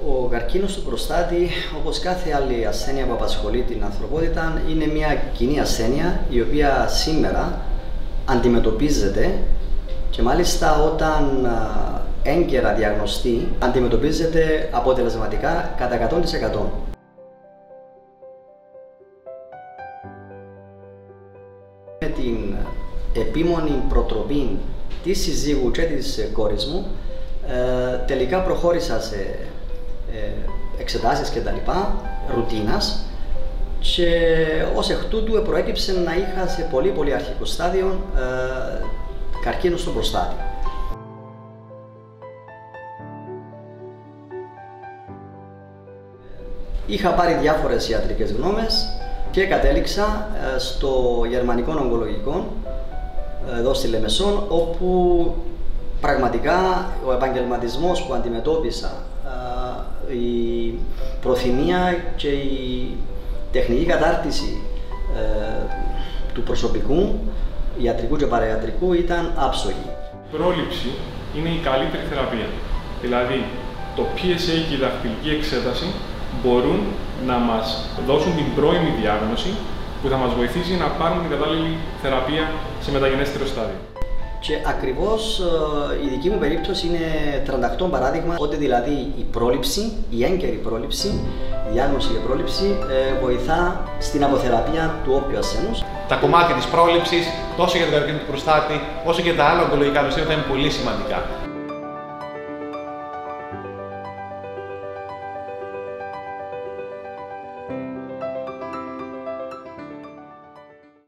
Ο καρκίνος του προστάτη, όπως κάθε άλλη ασθένεια που απασχολεί την ανθρωπότητα, είναι μια κοινή ασθένεια η οποία σήμερα αντιμετωπίζεται και μάλιστα όταν έγκαιρα διαγνωστεί, αντιμετωπίζεται αποτελεσματικά κατά 100%. Με την επίμονη προτροπή της συζύγου και της κόρης μου, τελικά προχώρησα σε εξετάσεις και τα λοιπά, ρουτίνας, και ως εκ τούτου προέκυψε να είχα σε πολύ αρχικό στάδιο καρκίνο στο προστάτη. Είχα πάρει διάφορες ιατρικές γνώμες και κατέληξα στο Γερμανικό Ογκολογικό εδώ στη Λεμεσόν, όπου πραγματικά ο επαγγελματισμός που αντιμετώπισα, η προθυμία και η τεχνική κατάρτιση του προσωπικού, ιατρικού και παραϊατρικού, ήταν άψογη. Η πρόληψη είναι η καλύτερη θεραπεία. Δηλαδή, το PSA και η δακτυλική εξέταση μπορούν να μας δώσουν την πρώιμη διάγνωση που θα μας βοηθήσει να πάρουμε την κατάλληλη θεραπεία σε μεταγενέστερο στάδιο. Και ακριβώς η δική μου περίπτωση είναι 38 παράδειγμα, ότι δηλαδή η πρόληψη, η έγκαιρη πρόληψη, η διάγνωση και πρόληψη βοηθά στην αποθεραπεία του όποιου ασθενούς. Τα κομμάτια της πρόληψης, τόσο για τον καρκίνο του προστάτη, όσο και τα άλλα ογκολογικά νοσήματα, είναι πολύ σημαντικά.